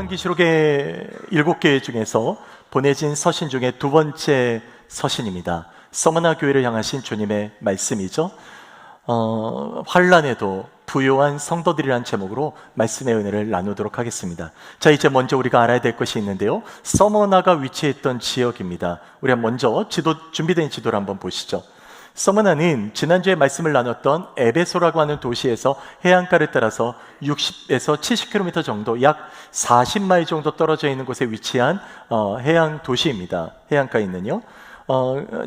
요한계시록의 7개 중에서 보내진 서신 중에 두 번째 서신입니다. 서머나 교회를 향하신 주님의 말씀이죠. 환난에도 부요한 성도들이라는 제목으로 말씀의 은혜를 나누도록 하겠습니다. 자, 이제 먼저 우리가 알아야 될 것이 있는데요, 서머나가 위치했던 지역입니다. 우리가 먼저 준비된 지도를 한번 보시죠. 서머나는 지난주에 말씀을 나눴던 에베소라고 하는 도시에서 해안가를 따라서 60에서 70km 정도, 약 40마일 정도 떨어져 있는 곳에 위치한 해양 도시입니다. 해안가에 있는요.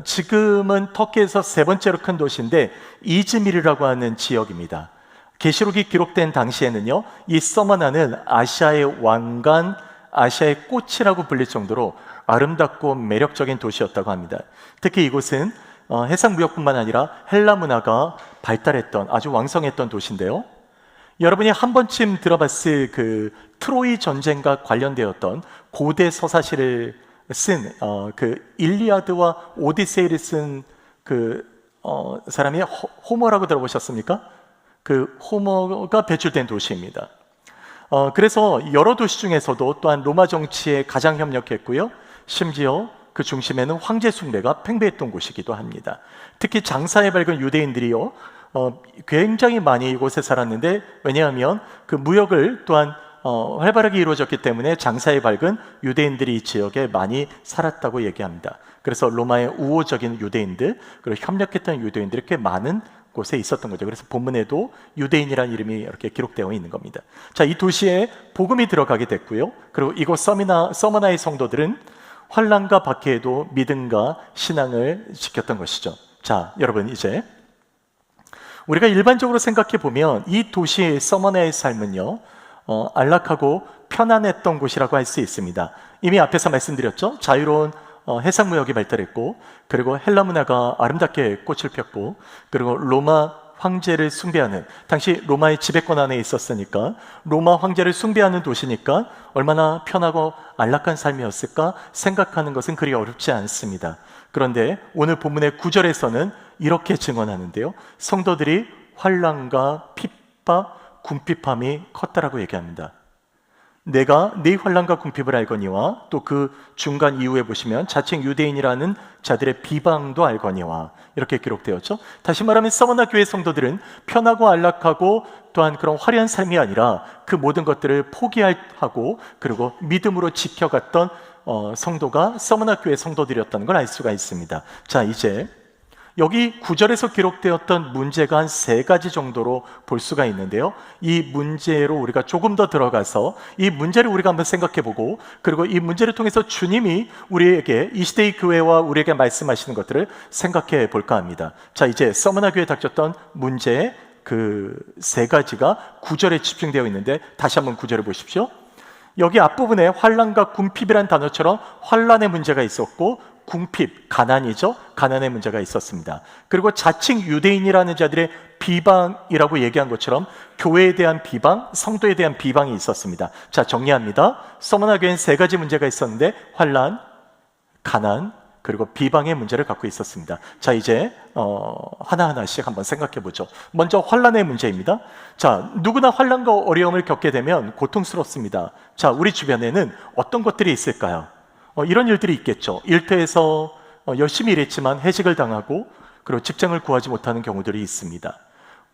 지금은 터키에서 세 번째로 큰 도시인데 이즈미르라고 하는 지역입니다. 계시록이 기록된 당시에는요, 이 서머나는 아시아의 왕관, 아시아의 꽃이라고 불릴 정도로 아름답고 매력적인 도시였다고 합니다. 특히 이곳은 해상무역뿐만 아니라 헬라 문화가 발달했던 아주 왕성했던 도시인데요, 여러분이 한 번쯤 들어봤을 그 트로이 전쟁과 관련되었던 고대 서사시를 쓴 그 일리아드와 오디세이를 쓴 그 사람이 호머라고 들어보셨습니까? 그 호머가 배출된 도시입니다. 그래서 여러 도시 중에서도 또한 로마 정치에 가장 협력했고요, 심지어 그 중심에는 황제 숭배가 팽배했던 곳이기도 합니다. 특히 장사에 밝은 유대인들이요, 굉장히 많이 이곳에 살았는데, 왜냐하면 그 무역을 또한 활발하게 이루어졌기 때문에 장사에 밝은 유대인들이 이 지역에 많이 살았다고 얘기합니다. 그래서 로마의 우호적인 유대인들, 그리고 협력했던 유대인들이 꽤 많은 곳에 있었던 거죠. 그래서 본문에도 유대인이라는 이름이 이렇게 기록되어 있는 겁니다. 자, 이 도시에 복음이 들어가게 됐고요, 그리고 이곳 서머나의 성도들은 환난과 박해에도 믿음과 신앙을 지켰던 것이죠. 자, 여러분, 이제 우리가 일반적으로 생각해 보면 이 도시의 서머나의 삶은요, 안락하고 편안했던 곳이라고 할 수 있습니다. 이미 앞에서 말씀드렸죠. 자유로운 해상무역이 발달했고, 그리고 헬라 문화가 아름답게 꽃을 폈고, 그리고 로마 황제를 숭배하는, 당시 로마의 지배권 안에 있었으니까 로마 황제를 숭배하는 도시니까 얼마나 편하고 안락한 삶이었을까 생각하는 것은 그리 어렵지 않습니다. 그런데 오늘 본문의 9절에서는 이렇게 증언하는데요, 성도들이 환난과 핍박, 궁핍함이 컸다라고 얘기합니다. 내가 네 환난과 궁핍을 알거니와, 또 그 중간 이후에 보시면 자칭 유대인이라는 자들의 비방도 알거니와, 이렇게 기록되었죠. 다시 말하면 서머나 교회 성도들은 편하고 안락하고 또한 그런 화려한 삶이 아니라 그 모든 것들을 포기하고 그리고 믿음으로 지켜갔던 성도가 서머나 교회 성도들이었다는 걸 알 수가 있습니다. 자, 이제 여기 9절에서 기록되었던 문제가 한 3가지 정도로 볼 수가 있는데요, 이 문제로 우리가 조금 더 들어가서 이 문제를 우리가 한번 생각해보고, 그리고 이 문제를 통해서 주님이 우리에게, 이 시대의 교회와 우리에게 말씀하시는 것들을 생각해 볼까 합니다. 자, 이제 서머나 교회에 닥쳤던 문제의 그 3가지가 9절에 집중되어 있는데, 다시 한번 9절을 보십시오. 여기 앞부분에 환난과 궁핍이라는 단어처럼 환난의 문제가 있었고, 궁핍, 가난이죠. 가난의 문제가 있었습니다. 그리고 자칭 유대인이라는 자들의 비방이라고 얘기한 것처럼 교회에 대한 비방, 성도에 대한 비방이 있었습니다. 자, 정리합니다. 서머나 교회는 3가지 문제가 있었는데, 환난, 가난, 그리고 비방의 문제를 갖고 있었습니다. 자, 이제 하나하나씩 한번 생각해 보죠. 먼저 환난의 문제입니다. 자, 누구나 환난과 어려움을 겪게 되면 고통스럽습니다. 자, 우리 주변에는 어떤 것들이 있을까요? 이런 일들이 있겠죠. 일터에서 열심히 일했지만 해직을 당하고, 그리고 직장을 구하지 못하는 경우들이 있습니다.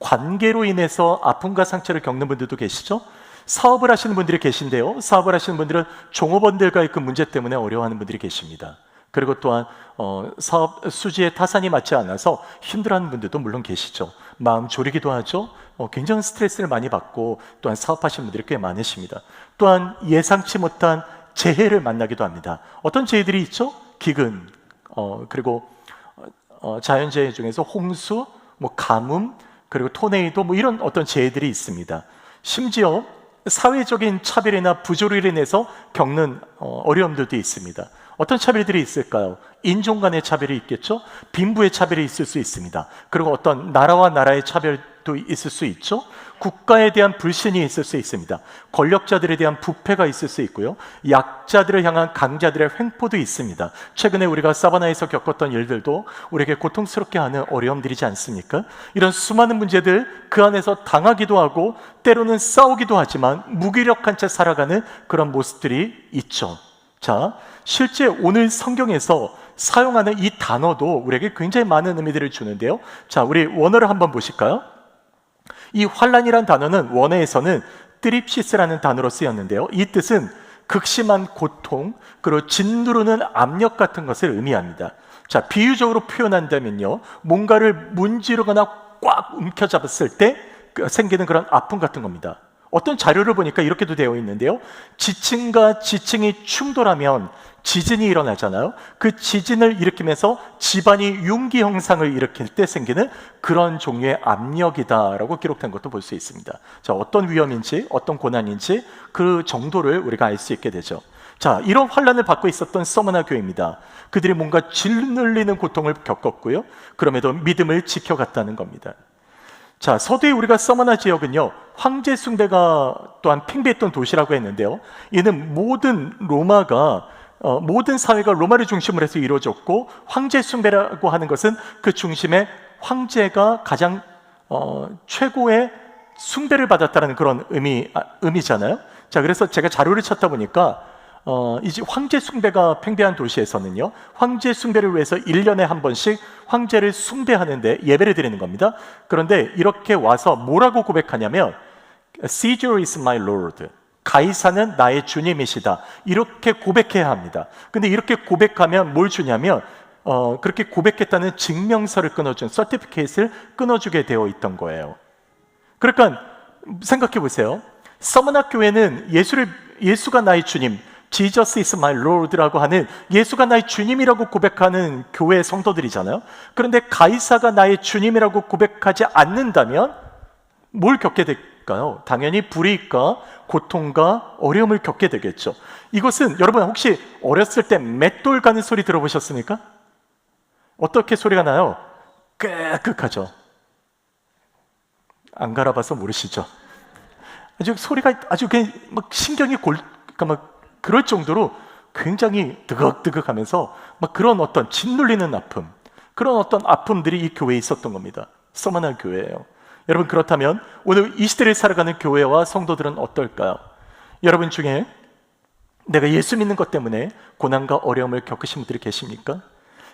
관계로 인해서 아픔과 상처를 겪는 분들도 계시죠. 사업을 하시는 분들이 계신데요, 사업을 하시는 분들은 종업원들과의 그 문제 때문에 어려워하는 분들이 계십니다. 그리고 또한 사업 수지에 타산이 맞지 않아서 힘들어하는 분들도 물론 계시죠. 마음 졸이기도 하죠. 굉장히 스트레스를 많이 받고 또한 사업하시는 분들이 꽤 많으십니다. 또한 예상치 못한 재해를 만나기도 합니다. 어떤 재해들이 있죠? 기근, 그리고 자연재해 중에서 홍수, 가뭄, 그리고 토네이도, 이런 어떤 재해들이 있습니다. 심지어 사회적인 차별이나 부조리로 인해서 겪는 어려움들도 있습니다. 어떤 차별들이 있을까요? 인종 간의 차별이 있겠죠? 빈부의 차별이 있을 수 있습니다. 그리고 어떤 나라와 나라의 차별 문제도 있을 수 있죠. 국가에 대한 불신이 있을 수 있습니다. 권력자들에 대한 부패가 있을 수 있고요. 약자들을 향한 강자들의 횡포도 있습니다. 최근에 우리가 사바나에서 겪었던 일들도 우리에게 고통스럽게 하는 어려움들이지 않습니까? 이런 수많은 문제들, 그 안에서 당하기도 하고 때로는 싸우기도 하지만 무기력한 채 살아가는 그런 모습들이 있죠. 자, 실제 오늘 성경에서 사용하는 이 단어도 우리에게 굉장히 많은 의미들을 주는데요. 자, 우리 원어를 한번 보실까요? 이 환란이란 단어는 원어에서는 트립시스라는 단어로 쓰였는데요. 이 뜻은 극심한 고통, 그리고 짓누르는 압력 같은 것을 의미합니다. 자, 비유적으로 표현한다면요, 뭔가를 문지르거나 꽉 움켜잡았을 때 생기는 그런 아픔 같은 겁니다. 어떤 자료를 보니까 이렇게도 되어 있는데요, 지층과 지층이 충돌하면 지진이 일어나잖아요. 그 지진을 일으키면서 집안이 융기 형상을 일으킬 때 생기는 그런 종류의 압력이다라고 기록된 것도 볼 수 있습니다. 자, 어떤 위험인지, 어떤 고난인지 그 정도를 우리가 알 수 있게 되죠. 자, 이런 환란을 받고 있었던 서머나 교회입니다. 그들이 뭔가 짓눌리는 고통을 겪었고요, 그럼에도 믿음을 지켜갔다는 겁니다. 자, 서두에 우리가 서머나 지역은요, 황제 숭배가 또한 팽배했던 도시라고 했는데요, 이는 모든 사회가 로마를 중심으로 해서 이루어졌고, 황제 숭배라고 하는 것은 그 중심에 황제가 가장 최고의 숭배를 받았다는 그런 의미잖아요. 자, 그래서 제가 자료를 찾다 보니까 이제 황제 숭배가 팽배한 도시에서는요, 황제 숭배를 위해서 1년에 한 번씩 황제를 숭배하는데 예배를 드리는 겁니다. 그런데 이렇게 와서 뭐라고 고백하냐면 Caesar is my lord, 가이사는 나의 주님이시다, 이렇게 고백해야 합니다. 근데 이렇게 고백하면 뭘 주냐면 그렇게 고백했다는 증명서를 끊어준 서티피케이트를 끊어주게 되어 있던 거예요. 그러니까 생각해 보세요. 서머나 교회는 예수가 나의 주님, Jesus is my Lord라고 하는 예수가 나의 주님이라고 고백하는 교회의 성도들이잖아요. 그런데 가이사가 나의 주님이라고 고백하지 않는다면 뭘 겪게 될까요? 당연히 불이익과 고통과 어려움을 겪게 되겠죠. 이것은 여러분 혹시 어렸을 때 맷돌 가는 소리 들어보셨습니까? 어떻게 소리가 나요? 끄끄하죠. 안 갈아봐서 모르시죠? 아주 소리가 아주 그냥 막 신경이 그러니까 막 그럴 정도로 굉장히 드걱드걱하면서 막 그런 어떤 짓눌리는 아픔, 그런 어떤 아픔들이 이 교회에 있었던 겁니다. 서머나 교회예요. 여러분, 그렇다면 오늘 이 시대를 살아가는 교회와 성도들은 어떨까요? 여러분 중에 내가 예수 믿는 것 때문에 고난과 어려움을 겪으신 분들이 계십니까?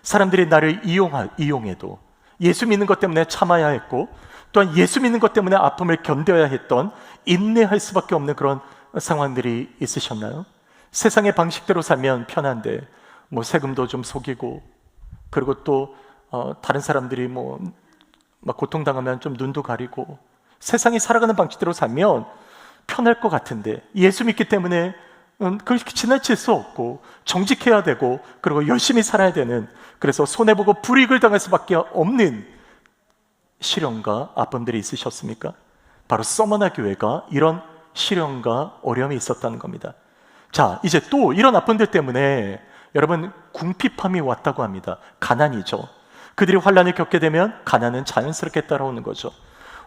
사람들이 나를 이용해도 예수 믿는 것 때문에 참아야 했고, 또한 예수 믿는 것 때문에 아픔을 견뎌야 했던, 인내할 수밖에 없는 그런 상황들이 있으셨나요? 세상의 방식대로 살면 편한데 뭐 세금도 좀 속이고, 그리고 또 다른 사람들이 뭐 막 고통당하면 좀 눈도 가리고, 세상이 살아가는 방식대로 살면 편할 것 같은데 예수 믿기 때문에 그걸 지나칠 수 없고 정직해야 되고, 그리고 열심히 살아야 되는, 그래서 손해보고 불이익을 당할 수밖에 없는 시련과 아픔들이 있으셨습니까? 바로 서머나 교회가 이런 시련과 어려움이 있었다는 겁니다. 자, 이제 또 이런 아픔들 때문에 여러분 궁핍함이 왔다고 합니다. 가난이죠. 그들이 환란을 겪게 되면 가난은 자연스럽게 따라오는 거죠.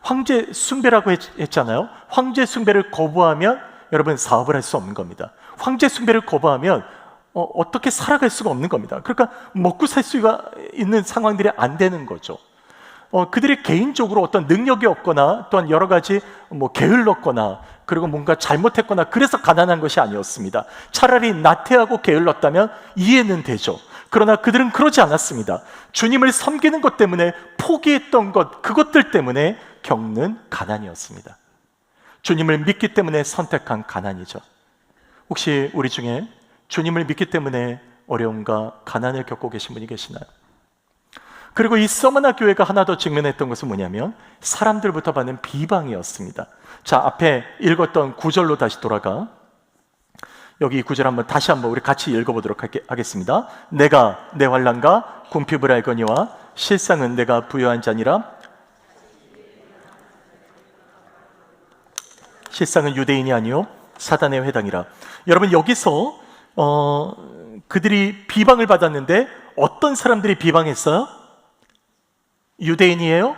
황제 숭배라고 했잖아요. 황제 숭배를 거부하면 여러분 사업을 할 수 없는 겁니다. 황제 숭배를 거부하면 어떻게 살아갈 수가 없는 겁니다. 그러니까 먹고 살 수가 있는 상황들이 안 되는 거죠. 그들이 개인적으로 어떤 능력이 없거나 또한 여러 가지 게을렀거나 그리고 뭔가 잘못했거나 그래서 가난한 것이 아니었습니다. 차라리 나태하고 게을렀다면 이해는 되죠. 그러나 그들은 그러지 않았습니다. 주님을 섬기는 것 때문에 포기했던 것, 그것들 때문에 겪는 가난이었습니다. 주님을 믿기 때문에 선택한 가난이죠. 혹시 우리 중에 주님을 믿기 때문에 어려움과 가난을 겪고 계신 분이 계시나요? 그리고 이 서머나 교회가 하나 더 직면했던 것은 뭐냐면 사람들부터 받는 비방이었습니다. 자, 앞에 읽었던 구절로 다시 돌아가 여기 이 구절 다시 한번 우리 같이 읽어보도록 하겠습니다. 내가 내 환난과 궁핍을 알거니와 실상은 내가 부요한 자니라. 실상은 유대인이 아니요 사단의 회당이라. 여러분, 여기서 그들이 비방을 받았는데 어떤 사람들이 비방했어요? 유대인이에요?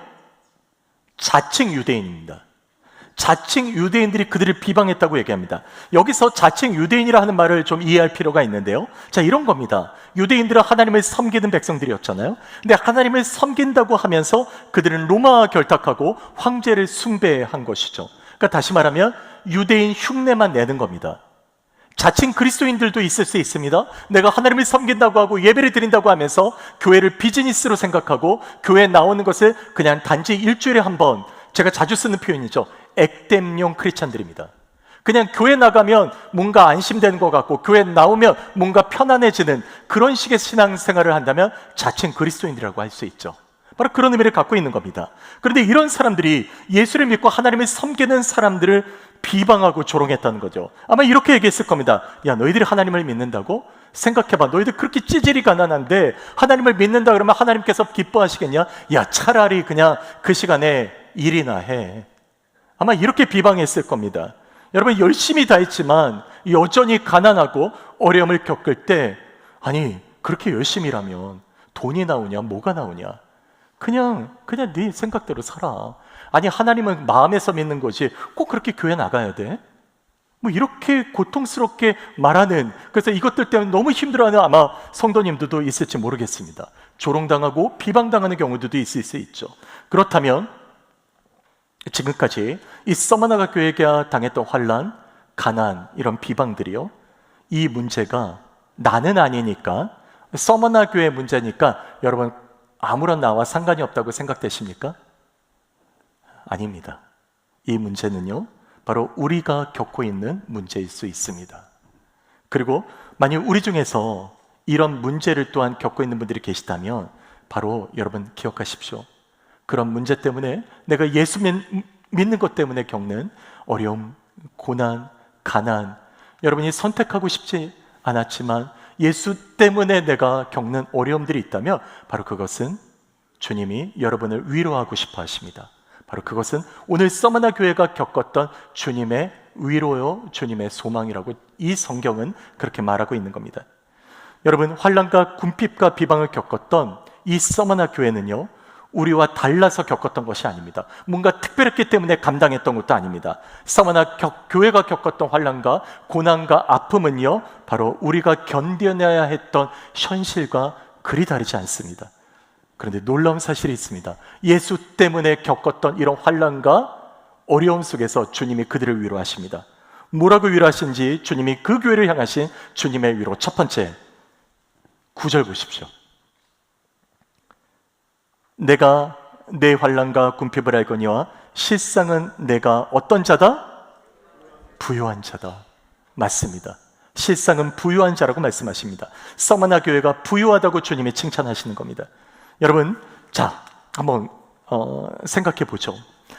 자칭 유대인입니다. 자칭 유대인들이 그들을 비방했다고 얘기합니다. 여기서 자칭 유대인이라 하는 말을 좀 이해할 필요가 있는데요. 자, 이런 겁니다. 유대인들은 하나님을 섬기는 백성들이었잖아요. 근데 하나님을 섬긴다고 하면서 그들은 로마 결탁하고 황제를 숭배한 것이죠. 그러니까 다시 말하면 유대인 흉내만 내는 겁니다. 자칭 그리스도인들도 있을 수 있습니다. 내가 하나님을 섬긴다고 하고 예배를 드린다고 하면서 교회를 비즈니스로 생각하고 교회에 나오는 것을 그냥 단지 일주일에 한 번, 제가 자주 쓰는 표현이죠. 액땜용 크리스찬들입니다. 그냥 교회 나가면 뭔가 안심되는 것 같고 교회 나오면 뭔가 편안해지는 그런 식의 신앙생활을 한다면 자칭 그리스도인이라고 할 수 있죠. 바로 그런 의미를 갖고 있는 겁니다. 그런데 이런 사람들이 예수를 믿고 하나님을 섬기는 사람들을 비방하고 조롱했다는 거죠. 아마 이렇게 얘기했을 겁니다. 야, 너희들이 하나님을 믿는다고? 생각해봐. 너희들 그렇게 찌질이 가난한데 하나님을 믿는다 그러면 하나님께서 기뻐하시겠냐? 야, 차라리 그냥 그 시간에 일이나 해. 아마 이렇게 비방했을 겁니다. 여러분, 열심히 다 했지만 여전히 가난하고 어려움을 겪을 때, 아니 그렇게 열심히 일하면 돈이 나오냐 뭐가 나오냐, 그냥 네 생각대로 살아. 아니 하나님은 마음에서 믿는 거지 꼭 그렇게 교회 나가야 돼? 뭐 이렇게 고통스럽게 말하는, 그래서 이것들 때문에 너무 힘들어하는 아마 성도님들도 있을지 모르겠습니다. 조롱당하고 비방당하는 경우들도 있을 수 있죠. 그렇다면 지금까지 이 서머나가 교회가 당했던 환난, 가난, 이런 비방들이요, 이 문제가 나는 아니니까, 서머나 교회 문제니까 여러분 아무런 나와 상관이 없다고 생각되십니까? 아닙니다. 이 문제는요, 바로 우리가 겪고 있는 문제일 수 있습니다. 그리고 만약 우리 중에서 이런 문제를 또한 겪고 있는 분들이 계시다면 바로 여러분 기억하십시오. 그런 문제 때문에 내가 예수 믿는 것 때문에 겪는 어려움, 고난, 가난, 여러분이 선택하고 싶지 않았지만 예수 때문에 내가 겪는 어려움들이 있다면 바로 그것은 주님이 여러분을 위로하고 싶어 하십니다. 바로 그것은 오늘 서머나 교회가 겪었던 주님의 위로요, 주님의 소망이라고 이 성경은 그렇게 말하고 있는 겁니다. 여러분, 환난과 궁핍과 비방을 겪었던 이 서머나 교회는요, 우리와 달라서 겪었던 것이 아닙니다. 뭔가 특별했기 때문에 감당했던 것도 아닙니다. 서머나 교회가 겪었던 환난과 고난과 아픔은요, 바로 우리가 견뎌내야 했던 현실과 그리 다르지 않습니다. 그런데 놀라운 사실이 있습니다. 예수 때문에 겪었던 이런 환난과 어려움 속에서 주님이 그들을 위로하십니다. 뭐라고 위로하신지 주님이 그 교회를 향하신 주님의 위로, 첫 번째 9절 보십시오. 내가 내 환난과 궁핍을 알거니와 실상은 내가 어떤 자다? 부요한 자다. 맞습니다. 실상은 부요한 자라고 말씀하십니다. 서머나 교회가 부요하다고 주님이 칭찬하시는 겁니다. 여러분, 자, 한번 생각해 보죠.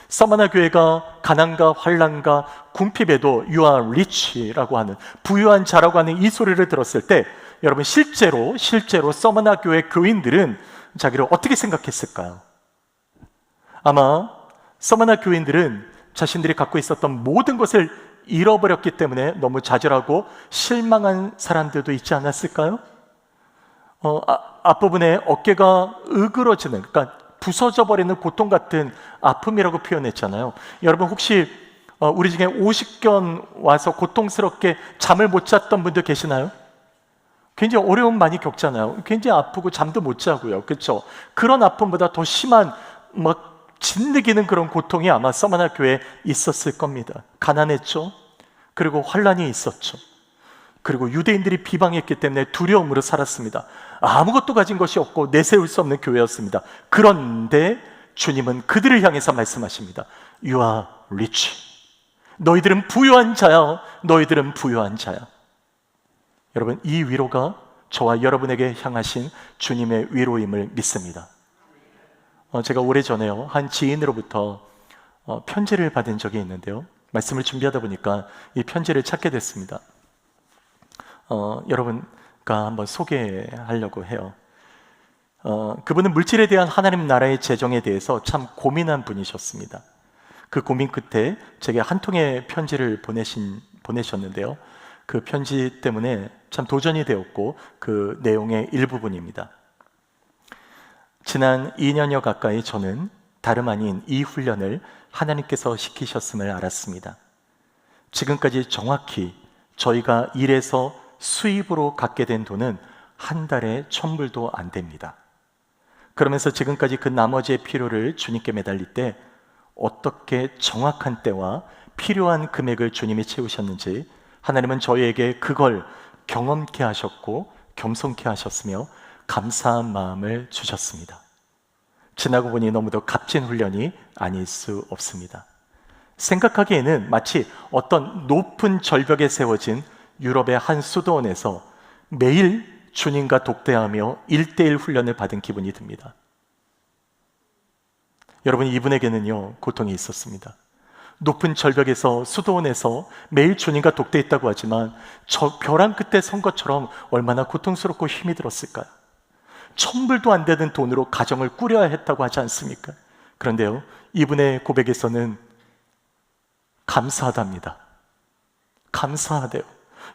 서머나 교회가 가난과 환난과 궁핍에도 You are rich라고 하는, 부유한 자라고 하는 이 소리를 들었을 때 여러분 실제로 서머나 교회 교인들은 자기를 어떻게 생각했을까요? 아마 서머나 교인들은 자신들이 갖고 있었던 모든 것을 잃어버렸기 때문에 너무 좌절하고 실망한 사람들도 있지 않았을까요? 앞부분에 어깨가 으그러지는, 그러니까 부서져 버리는 고통 같은 아픔이라고 표현했잖아요. 여러분 혹시 우리 중에 50견 와서 고통스럽게 잠을 못 잤던 분들 계시나요? 굉장히 어려움 많이 겪잖아요. 굉장히 아프고 잠도 못 자고요. 그렇죠? 그런 아픔보다 더 심한 막 짓누기는 그런 고통이 아마 서머나 교회에 있었을 겁니다. 가난했죠. 그리고 환난이 있었죠. 그리고 유대인들이 비방했기 때문에 두려움으로 살았습니다. 아무것도 가진 것이 없고 내세울 수 없는 교회였습니다. 그런데 주님은 그들을 향해서 말씀하십니다. You are rich. 너희들은 부유한 자야. 너희들은 부유한 자야. 여러분, 이 위로가 저와 여러분에게 향하신 주님의 위로임을 믿습니다. 제가 오래전에요, 한 지인으로부터 편지를 받은 적이 있는데요, 말씀을 준비하다 보니까 이 편지를 찾게 됐습니다. 여러분과 한번 소개하려고 해요. 그분은 물질에 대한 하나님 나라의 재정에 대해서 참 고민한 분이셨습니다. 그 고민 끝에 제게 한 통의 편지를 보내셨는데요, 그 편지 때문에 참 도전이 되었고 그 내용의 일부분입니다. 지난 2년여 가까이 저는 다름 아닌 이 훈련을 하나님께서 시키셨음을 알았습니다. 지금까지 정확히 저희가 일해서 수입으로 갖게 된 돈은 한 달에 1,000불도 안 됩니다. 그러면서 지금까지 그 나머지의 필요를 주님께 매달릴 때 어떻게 정확한 때와 필요한 금액을 주님이 채우셨는지 하나님은 저희에게 그걸 경험케 하셨고 겸손케 하셨으며 감사한 마음을 주셨습니다. 지나고 보니 너무도 값진 훈련이 아닐 수 없습니다. 생각하기에는 마치 어떤 높은 절벽에 세워진 유럽의 한 수도원에서 매일 주님과 독대하며 1:1 훈련을 받은 기분이 듭니다. 여러분, 이분에게는요 고통이 있었습니다. 높은 절벽에서 수도원에서 매일 주님과 독대했다고 하지만 저 벼랑 끝에 선 것처럼 얼마나 고통스럽고 힘이 들었을까요? 1,000불도 안 되는 돈으로 가정을 꾸려야 했다고 하지 않습니까? 그런데요, 이분의 고백에서는 감사하답니다. 감사하대요.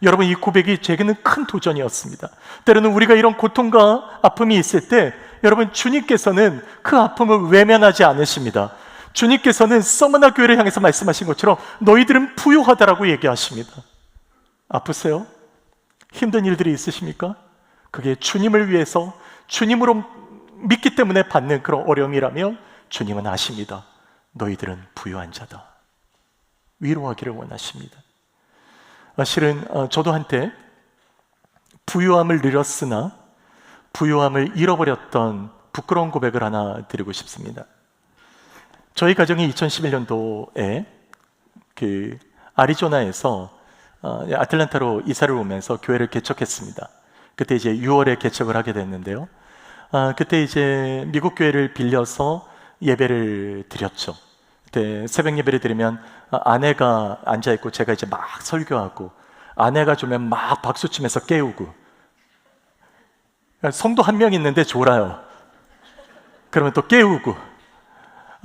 여러분, 이 고백이 제게는 큰 도전이었습니다. 때로는 우리가 이런 고통과 아픔이 있을 때 여러분, 주님께서는 그 아픔을 외면하지 않으십니다. 주님께서는 서머나 교회를 향해서 말씀하신 것처럼 너희들은 부유하다라고 얘기하십니다. 아프세요? 힘든 일들이 있으십니까? 그게 주님을 위해서 주님으로 믿기 때문에 받는 그런 어려움이라면 주님은 아십니다. 너희들은 부유한 자다. 위로하기를 원하십니다. 실은 저도 한때 부유함을 누렸으나 부유함을 잃어버렸던 부끄러운 고백을 하나 드리고 싶습니다. 저희 가정이 2011년도에 그 아리조나에서 아틀란타로 이사를 오면서 교회를 개척했습니다. 그때 이제 6월에 개척을 하게 됐는데요. 그때 이제 미국 교회를 빌려서 예배를 드렸죠. 그때 새벽 예배를 드리면 아내가 앉아있고 제가 이제 막 설교하고 아내가 주면 막 박수치면서 깨우고 성도 한 명 있는데 졸아요. 그러면 또 깨우고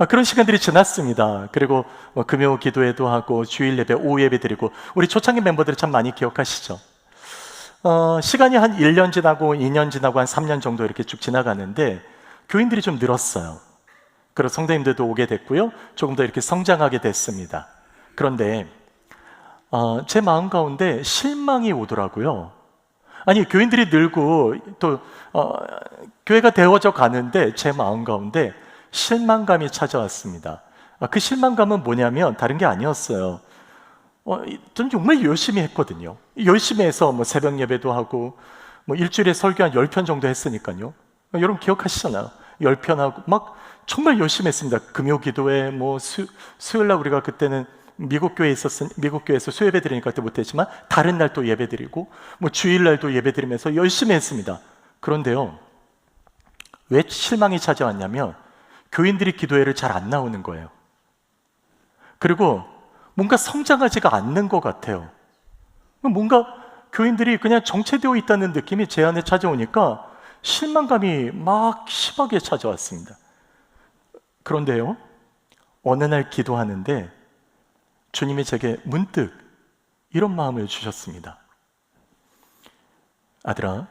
그런 시간들이 지났습니다. 그리고 금요 기도회도 하고 주일 예배, 오후 예배 드리고 우리 초창기 멤버들이 참 많이 기억하시죠? 시간이 한 1년 지나고 2년 지나고 한 3년 정도 이렇게 쭉 지나가는데 교인들이 좀 늘었어요. 그리고 성도님들도 오게 됐고요. 조금 더 이렇게 성장하게 됐습니다. 그런데 제 마음 가운데 실망이 오더라고요. 아니, 교인들이 늘고 또 교회가 되어져 가는데 제 마음 가운데 실망감이 찾아왔습니다. 그 실망감은 뭐냐면 다른 게 아니었어요. 저는 정말 열심히 했거든요. 열심히 해서 뭐 새벽 예배도 하고 뭐 일주일에 설교 한 10편 정도 했으니까요. 여러분 기억하시잖아요. 10편 하고 막 정말 열심히 했습니다. 금요 기도회 뭐 수요일 날 우리가 그때는 미국 교회에서 수예배 드리니까 그때 못했지만 다른 날 또 예배 드리고 뭐 주일 날도 예배 드리면서 열심히 했습니다. 그런데요, 왜 실망이 찾아왔냐면 교인들이 기도회를 잘 안 나오는 거예요. 그리고 뭔가 성장하지가 않는 것 같아요. 뭔가 교인들이 그냥 정체되어 있다는 느낌이 제 안에 찾아오니까 실망감이 막 심하게 찾아왔습니다. 그런데요, 어느 날 기도하는데 주님이 제게 문득 이런 마음을 주셨습니다. 아들아,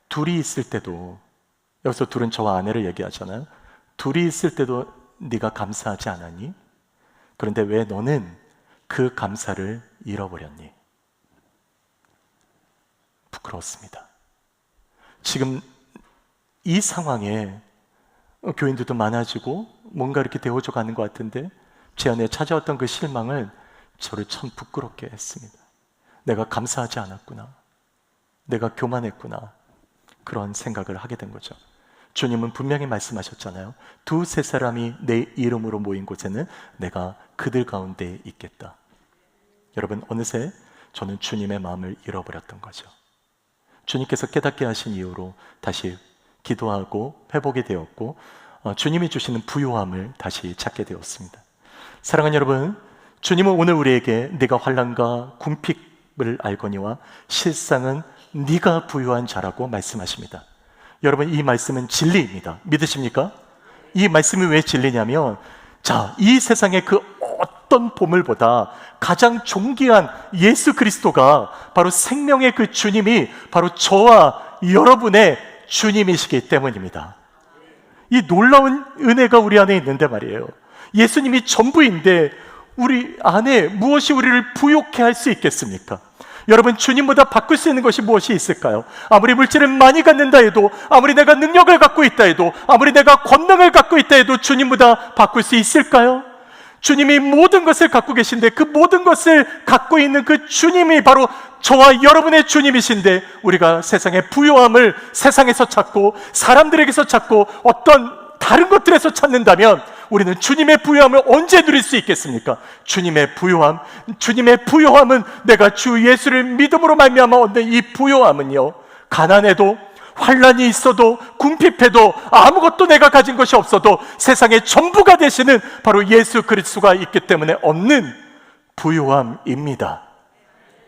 둘이 있을 때도, 여기서 둘은 저와 아내를 얘기하잖아요. 둘이 있을 때도 네가 감사하지 않았니? 그런데 왜 너는 그 감사를 잃어버렸니? 부끄러웠습니다. 지금 이 상황에 교인들도 많아지고 뭔가 이렇게 되어져 가는 것 같은데 제 안에 찾아왔던 그 실망을 저를 참 부끄럽게 했습니다. 내가 감사하지 않았구나. 내가 교만했구나. 그런 생각을 하게 된 거죠. 주님은 분명히 말씀하셨잖아요. 2-3 사람이 내 이름으로 모인 곳에는 내가 그들 가운데 있겠다. 여러분, 어느새 저는 주님의 마음을 잃어버렸던 거죠. 주님께서 깨닫게 하신 이후로 다시 기도하고 회복이 되었고 주님이 주시는 부요함을 다시 찾게 되었습니다. 사랑하는 여러분, 주님은 오늘 우리에게 네가 환난과 궁핍을 알거니와 실상은 네가 부유한 자라고 말씀하십니다. 여러분, 이 말씀은 진리입니다. 믿으십니까? 이 말씀이 왜 진리냐면, 자, 이 세상의 그 어떤 보물보다 가장 존귀한 예수 그리스도가 바로 생명의 그 주님이 바로 저와 여러분의 주님이시기 때문입니다. 이 놀라운 은혜가 우리 안에 있는데 말이에요. 예수님이 전부인데 우리 안에 무엇이 우리를 부욕해 할 수 있겠습니까? 여러분, 주님보다 바꿀 수 있는 것이 무엇이 있을까요? 아무리 물질을 많이 갖는다 해도, 아무리 내가 능력을 갖고 있다 해도, 아무리 내가 권능을 갖고 있다 해도 주님보다 바꿀 수 있을까요? 주님이 모든 것을 갖고 계신데 그 모든 것을 갖고 있는 그 주님이 바로 저와 여러분의 주님이신데, 우리가 세상의 부요함을 세상에서 찾고 사람들에게서 찾고 어떤 다른 것들에서 찾는다면 우리는 주님의 부요함을 언제 누릴 수 있겠습니까? 주님의 부요함은 내가 주 예수를 믿음으로 말미암아 얻는 이 부요함은요, 가난해도 환난이 있어도 궁핍해도 아무것도 내가 가진 것이 없어도 세상의 전부가 되시는 바로 예수 그리스도가 있기 때문에 얻는 부요함입니다.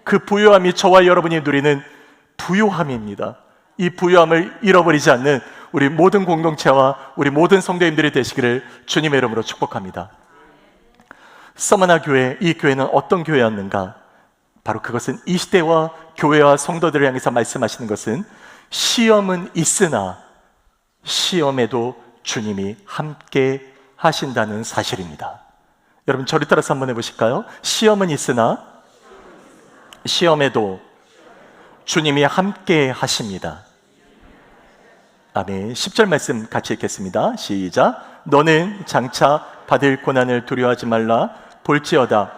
그 부요함이 저와 여러분이 누리는 부요함입니다. 이 부요함을 잃어버리지 않는 우리 모든 공동체와 우리 모든 성도님들이 되시기를 주님의 이름으로 축복합니다. 서머나 교회, 이 교회는 어떤 교회였는가? 바로 그것은 이 시대와 교회와 성도들을 향해서 말씀하시는 것은 시험은 있으나 시험에도 주님이 함께 하신다는 사실입니다. 여러분, 저를 따라서 한번 해보실까요? 시험은 있으나 시험에도 주님이 함께 하십니다. 아멘. 10절 말씀 같이 읽겠습니다. 시작. 너는 장차 받을 고난을 두려워하지 말라. 볼지어다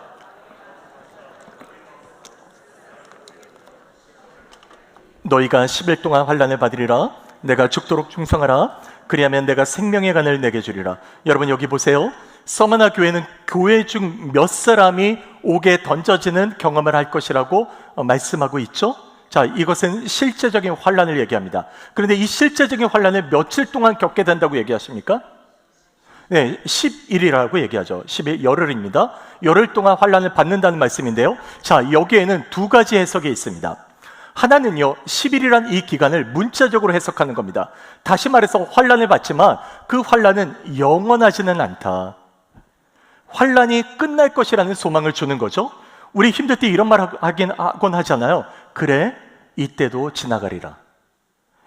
너희가 10일 동안 환난을 받으리라. 내가 죽도록 충성하라. 그리하면 내가 생명의 간을 내게 주리라. 여러분, 여기 보세요. 서머나 교회는 교회 중 몇 사람이 옥에 던져지는 경험을 할 것이라고 말씀하고 있죠. 자, 이것은 실제적인 환난을 얘기합니다. 그런데 이 실제적인 환난을 며칠 동안 겪게 된다고 얘기하십니까? 네, 10일이라고 얘기하죠. 10일, 열흘입니다. 열흘 동안 환난을 받는다는 말씀인데요. 자, 여기에는 두 가지 해석이 있습니다. 하나는요, 10일이란 이 기간을 문자적으로 해석하는 겁니다. 다시 말해서 환난을 받지만 그 환난은 영원하지는 않다. 환난이 끝날 것이라는 소망을 주는 거죠. 우리 힘들 때 이런 말 하곤 하잖아요. 그래, 이때도 지나가리라.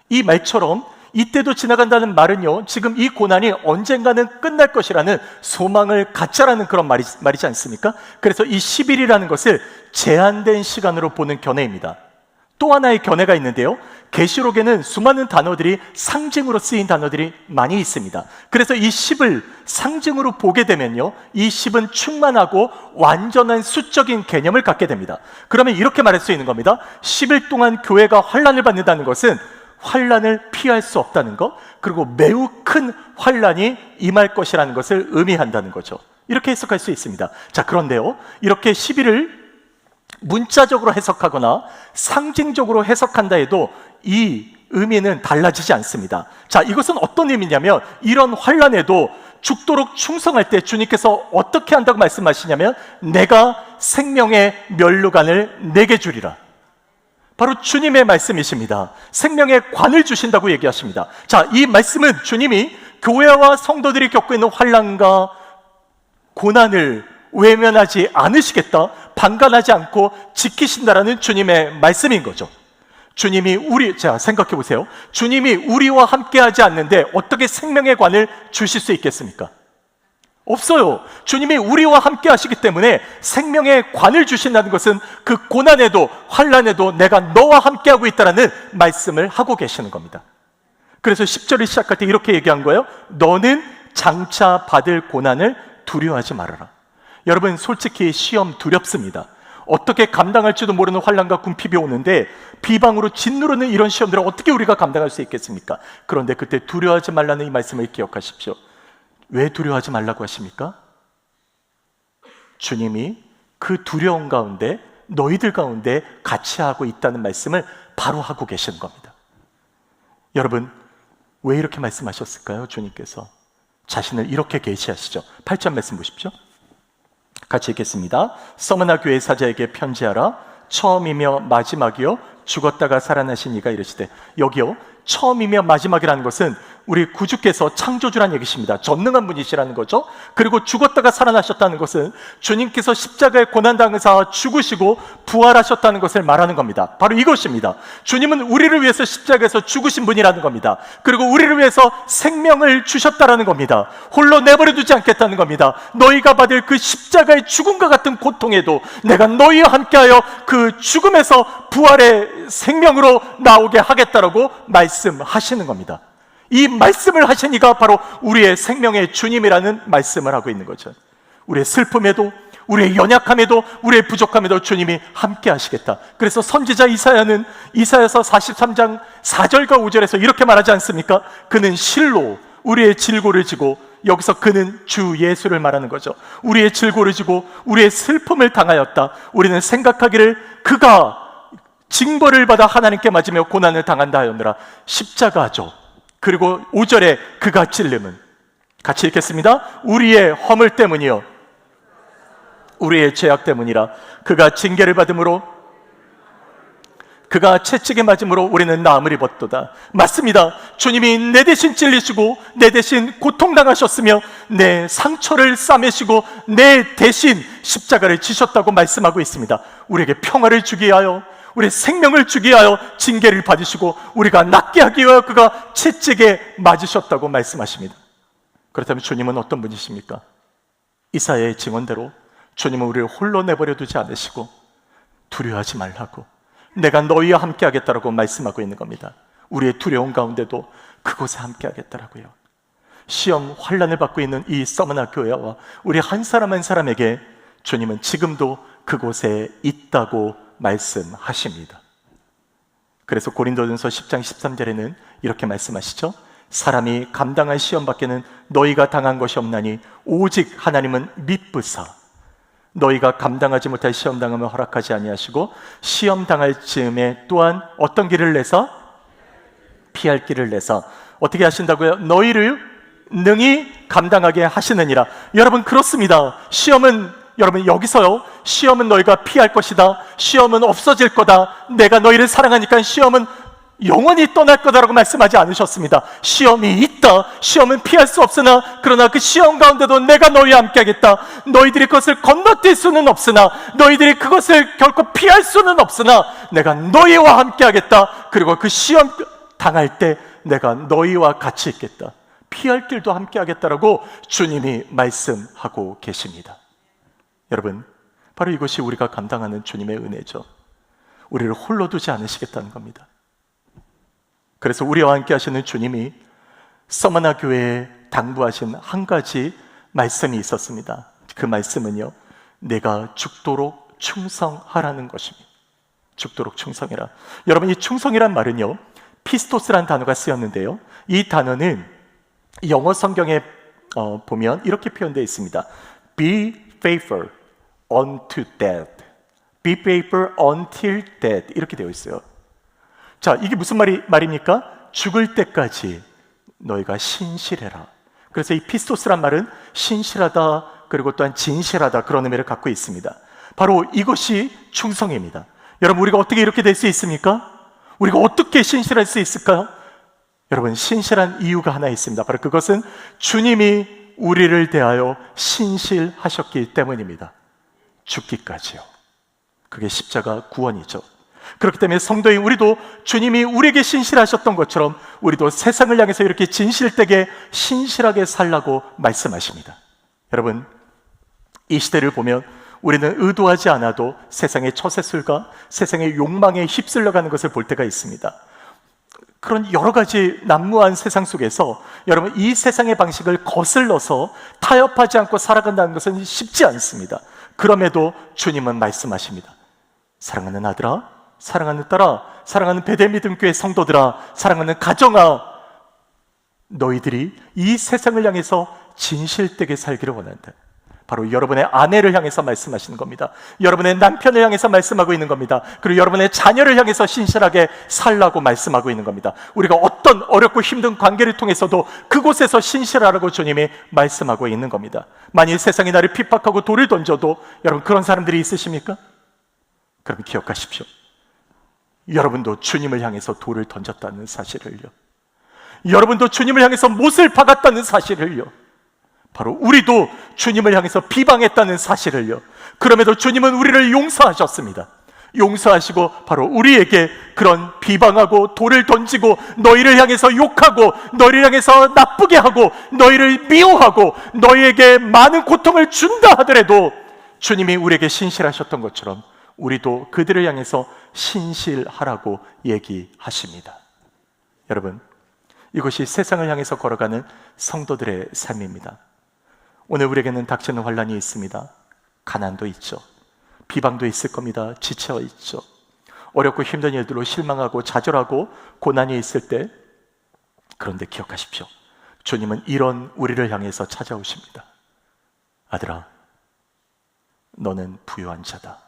이 말처럼 이때도 지나간다는 말은요, 지금 이 고난이 언젠가는 끝날 것이라는 소망을 갖자라는 그런 말이지 않습니까? 그래서 이 10일이라는 것을 제한된 시간으로 보는 견해입니다. 또 하나의 견해가 있는데요, 계시록에는 수많은 단어들이 상징으로 쓰인 단어들이 많이 있습니다. 그래서 이 10을 상징으로 보게 되면요, 이 10은 충만하고 완전한 수적인 개념을 갖게 됩니다. 그러면 이렇게 말할 수 있는 겁니다. 10일 동안 교회가 환난을 받는다는 것은 환난을 피할 수 없다는 것, 그리고 매우 큰 환난이 임할 것이라는 것을 의미한다는 거죠. 이렇게 해석할 수 있습니다. 자, 그런데요, 이렇게 10일을 문자적으로 해석하거나 상징적으로 해석한다 해도 이 의미는 달라지지 않습니다. 자, 이것은 어떤 의미냐면, 이런 환난에도 죽도록 충성할 때 주님께서 어떻게 한다고 말씀하시냐면, 내가 생명의 면류관을 내게 주리라. 바로 주님의 말씀이십니다. 생명의 관을 주신다고 얘기하십니다. 자, 이 말씀은 주님이 교회와 성도들이 겪고 있는 환난과 고난을 외면하지 않으시겠다, 방관하지 않고 지키신다라는 주님의 말씀인 거죠. 주님이 자, 생각해 보세요. 주님이 우리와 함께 하지 않는데 어떻게 생명의 관을 주실 수 있겠습니까? 없어요. 주님이 우리와 함께 하시기 때문에 생명의 관을 주신다는 것은 그 고난에도 환난에도 내가 너와 함께 하고 있다는 말씀을 하고 계시는 겁니다. 그래서 10절을 시작할 때 이렇게 얘기한 거예요. 너는 장차 받을 고난을 두려워하지 말아라. 여러분, 솔직히 시험 두렵습니다. 어떻게 감당할지도 모르는 환난과 궁핍이 오는데 비방으로 짓누르는 이런 시험들을 어떻게 우리가 감당할 수 있겠습니까? 그런데 그때 두려워하지 말라는 이 말씀을 기억하십시오. 왜 두려워하지 말라고 하십니까? 주님이 그 두려움 가운데, 너희들 가운데 같이 하고 있다는 말씀을 바로 하고 계시는 겁니다. 여러분, 왜 이렇게 말씀하셨을까요? 주님께서 자신을 이렇게 계시하시죠. 8절 말씀 보십시오. 같이 읽겠습니다. 서머나 교회 사자에게 편지하라. 처음이며 마지막이요 죽었다가 살아나신 이가 이르시되. 여기요, 처음이며 마지막이라는 것은 우리 구주께서 창조주란 얘기십니다. 전능한 분이시라는 거죠. 그리고 죽었다가 살아나셨다는 것은 주님께서 십자가에 고난당해서 죽으시고 부활하셨다는 것을 말하는 겁니다. 바로 이것입니다. 주님은 우리를 위해서 십자가에서 죽으신 분이라는 겁니다. 그리고 우리를 위해서 생명을 주셨다라는 겁니다. 홀로 내버려 두지 않겠다는 겁니다. 너희가 받을 그 십자가의 죽음과 같은 고통에도 내가 너희와 함께하여 그 죽음에서 부활의 생명으로 나오게 하겠다라고 말씀하시는 겁니다. 이 말씀을 하신 이가 바로 우리의 생명의 주님이라는 말씀을 하고 있는 거죠. 우리의 슬픔에도, 우리의 연약함에도, 우리의 부족함에도 주님이 함께 하시겠다. 그래서 선지자 이사야는 이사야서 43장 4절과 5절에서 이렇게 말하지 않습니까? 그는 실로 우리의 질고를 지고, 여기서 그는 주 예수를 말하는 거죠. 우리의 질고를 지고 우리의 슬픔을 당하였다. 우리는 생각하기를 그가 징벌을 받아 하나님께 맞으며 고난을 당한다 하였느라. 십자가죠. 그리고 5절에 그가 찔림은, 같이 읽겠습니다. 우리의 허물 때문이요 우리의 죄악 때문이라. 그가 징계를 받음으로, 그가 채찍에 맞음으로 우리는 나음을 입었도다. 맞습니다. 주님이 내 대신 찔리시고 내 대신 고통당하셨으며 내 상처를 싸매시고 내 대신 십자가를 지셨다고 말씀하고 있습니다. 우리에게 평화를 주기 위하여, 우리의 생명을 주기 위하여 징계를 받으시고 우리가 낫게 하기 위하여 그가 채찍에 맞으셨다고 말씀하십니다. 그렇다면 주님은 어떤 분이십니까? 이사야의 증언대로 주님은 우리를 홀로 내버려 두지 않으시고 두려워하지 말라고, 내가 너희와 함께 하겠다라고 말씀하고 있는 겁니다. 우리의 두려움 가운데도 그곳에 함께 하겠다라고요. 시험, 환난을 받고 있는 이 서머나 교회와 우리 한 사람 한 사람에게 주님은 지금도 그곳에 있다고 말씀하십니다. 그래서 고린도전서 10장 13절에는 이렇게 말씀하시죠. 사람이 감당할 시험 밖에는 너희가 당한 것이 없나니 오직 하나님은 미쁘사 너희가 감당하지 못할 시험 당함을 허락하지 아니하시고 시험 당할 즈음에 또한 어떤 길을 내서, 피할 길을 내서 어떻게 하신다고요? 너희를 능히 감당하게 하시느니라. 여러분, 그렇습니다. 시험은, 여러분 여기서요, 시험은 너희가 피할 것이다, 시험은 없어질 거다, 내가 너희를 사랑하니까 시험은 영원히 떠날 거다라고 말씀하지 않으셨습니다. 시험이 있다, 시험은 피할 수 없으나 그러나 그 시험 가운데도 내가 너희와 함께 하겠다. 너희들이 그것을 건너뛸 수는 없으나, 너희들이 그것을 결코 피할 수는 없으나 내가 너희와 함께 하겠다. 그리고 그 시험 당할 때 내가 너희와 같이 있겠다. 피할 길도 함께 하겠다라고 주님이 말씀하고 계십니다. 여러분, 바로 이것이 우리가 감당하는 주님의 은혜죠. 우리를 홀로 두지 않으시겠다는 겁니다. 그래서 우리와 함께 하시는 주님이 서머나 교회에 당부하신 한 가지 말씀이 있었습니다. 그 말씀은요, 내가 죽도록 충성하라는 것입니다. 죽도록 충성해라. 여러분, 이 충성이란 말은요, 피스토스라는 단어가 쓰였는데요, 이 단어는 영어 성경에 보면 이렇게 표현되어 있습니다. Be faithful unto death. Be faithful until death. 이렇게 되어 있어요. 자, 이게 무슨 말입니까? 죽을 때까지 너희가 신실해라. 그래서 이 피스토스란 말은 신실하다, 그리고 또한 진실하다, 그런 의미를 갖고 있습니다. 바로 이것이 충성입니다. 여러분, 우리가 어떻게 이렇게 될 수 있습니까? 우리가 어떻게 신실할 수 있을까요? 여러분, 신실한 이유가 하나 있습니다. 바로 그것은 주님이 우리를 대하여 신실하셨기 때문입니다. 죽기까지요. 그게 십자가 구원이죠. 그렇기 때문에 성도인 우리도 주님이 우리에게 신실하셨던 것처럼 우리도 세상을 향해서 이렇게 진실되게 신실하게 살라고 말씀하십니다. 여러분, 이 시대를 보면 우리는 의도하지 않아도 세상의 처세술과 세상의 욕망에 휩쓸려가는 것을 볼 때가 있습니다. 그런 여러 가지 난무한 세상 속에서 여러분, 이 세상의 방식을 거슬러서 타협하지 않고 살아간다는 것은 쉽지 않습니다. 그럼에도 주님은 말씀하십니다. 사랑하는 아들아, 사랑하는 딸아, 사랑하는 베델리헴교회 성도들아, 사랑하는 가정아, 너희들이 이 세상을 향해서 진실되게 살기를 원한다. 바로 여러분의 아내를 향해서 말씀하시는 겁니다. 여러분의 남편을 향해서 말씀하고 있는 겁니다. 그리고 여러분의 자녀를 향해서 신실하게 살라고 말씀하고 있는 겁니다. 우리가 어떤 어렵고 힘든 관계를 통해서도 그곳에서 신실하라고 주님이 말씀하고 있는 겁니다. 만일 세상이 나를 핍박하고 돌을 던져도 여러분, 그런 사람들이 있으십니까? 그럼 기억하십시오. 여러분도 주님을 향해서 돌을 던졌다는 사실을요. 여러분도 주님을 향해서 못을 박았다는 사실을요, 바로 우리도 주님을 향해서 비방했다는 사실을요, 그럼에도 주님은 우리를 용서하셨습니다. 용서하시고 바로 우리에게 그런 비방하고 돌을 던지고 너희를 향해서 욕하고 너희를 향해서 나쁘게 하고 너희를 미워하고 너희에게 많은 고통을 준다 하더라도 주님이 우리에게 신실하셨던 것처럼 우리도 그들을 향해서 신실하라고 얘기하십니다. 여러분, 이것이 세상을 향해서 걸어가는 성도들의 삶입니다. 오늘 우리에게는 닥치는 환란이 있습니다. 가난도 있죠. 비방도 있을 겁니다. 지쳐 있죠. 어렵고 힘든 일들로 실망하고 좌절하고 고난이 있을 때, 그런데 기억하십시오. 주님은 이런 우리를 향해서 찾아오십니다. 아들아, 너는 부유한 자다.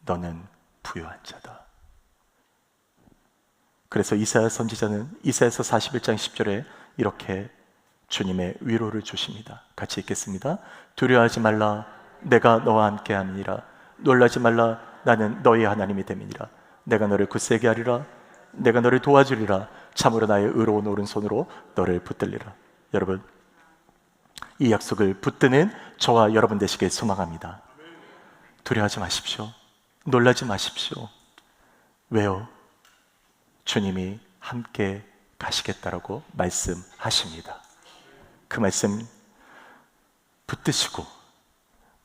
너는 부유한 자다. 그래서 이사야 선지자는 이사야서 41장 10절에 이렇게 주님의 위로를 주십니다. 같이 읽겠습니다. 두려워하지 말라. 내가 너와 함께 함이니라. 놀라지 말라. 나는 너희 하나님이 됨이니라. 내가 너를 굳세게 하리라. 내가 너를 도와주리라. 참으로 나의 의로운 오른손으로 너를 붙들리라. 여러분, 이 약속을 붙드는 저와 여러분 되시길 소망합니다. 두려워하지 마십시오. 놀라지 마십시오. 왜요? 주님이 함께 가시겠다라고 말씀하십니다. 그 말씀 붙드시고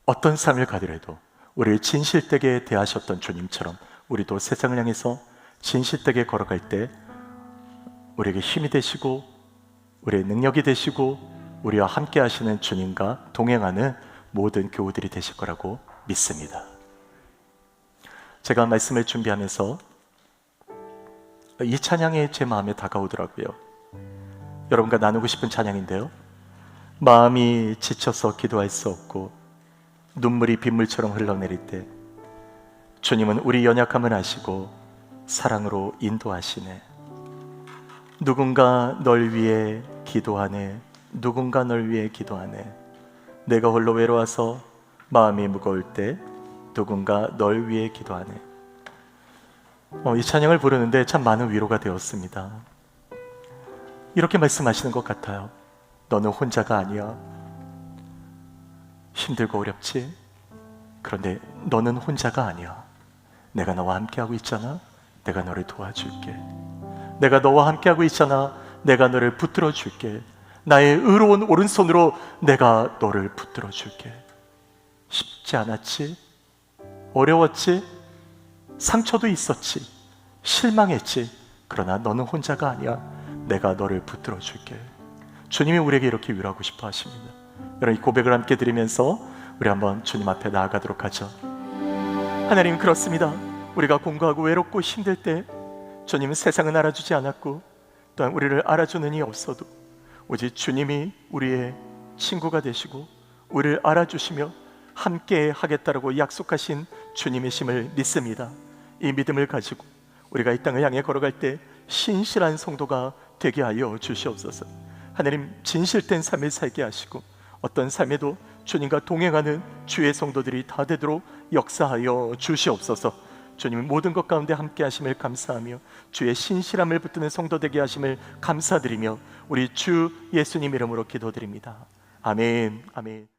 어떤 삶을 가더라도 우리를 진실되게 대하셨던 주님처럼 우리도 세상을 향해서 진실되게 걸어갈 때 우리에게 힘이 되시고 우리의 능력이 되시고 우리와 함께 하시는 주님과 동행하는 모든 교우들이 되실 거라고 믿습니다. 제가 말씀을 준비하면서 이 찬양이 제 마음에 다가오더라고요. 여러분과 나누고 싶은 찬양인데요, 마음이 지쳐서 기도할 수 없고 눈물이 빗물처럼 흘러내릴 때 주님은 우리 연약함을 아시고 사랑으로 인도하시네. 누군가 널 위해 기도하네. 누군가 널 위해 기도하네. 내가 홀로 외로워서 마음이 무거울 때 누군가 널 위해 기도하네. 이 찬양을 부르는데 참 많은 위로가 되었습니다. 이렇게 말씀하시는 것 같아요. 너는 혼자가 아니야. 힘들고 어렵지? 그런데 너는 혼자가 아니야. 내가 너와 함께하고 있잖아. 내가 너를 도와줄게. 내가 너와 함께하고 있잖아. 내가 너를 붙들어 줄게. 나의 의로운 오른손으로 내가 너를 붙들어 줄게. 쉽지 않았지? 어려웠지? 상처도 있었지? 실망했지? 그러나 너는 혼자가 아니야. 내가 너를 붙들어 줄게. 주님이 우리에게 이렇게 위로하고 싶어 하십니다. 여러분, 이 고백을 함께 드리면서 우리 한번 주님 앞에 나아가도록 하죠. 하나님, 그렇습니다. 우리가 공고하고 외롭고 힘들 때 주님은 세상은 알아주지 않았고 또한 우리를 알아주는 이 없어도 오직 주님이 우리의 친구가 되시고 우리를 알아주시며 함께 하겠다라고 약속하신 주님이심을 믿습니다. 이 믿음을 가지고 우리가 이 땅을 향해 걸어갈 때 신실한 성도가 되게 하여 주시옵소서. 하나님, 진실된 삶을 살게 하시고 어떤 삶에도 주님과 동행하는 주의 성도들이 다 되도록 역사하여 주시옵소서. 주님은 모든 것 가운데 함께 하심을 감사하며 주의 신실함을 붙드는 성도 되게 하심을 감사드리며 우리 주 예수님 이름으로 기도드립니다. 아멘. 아멘.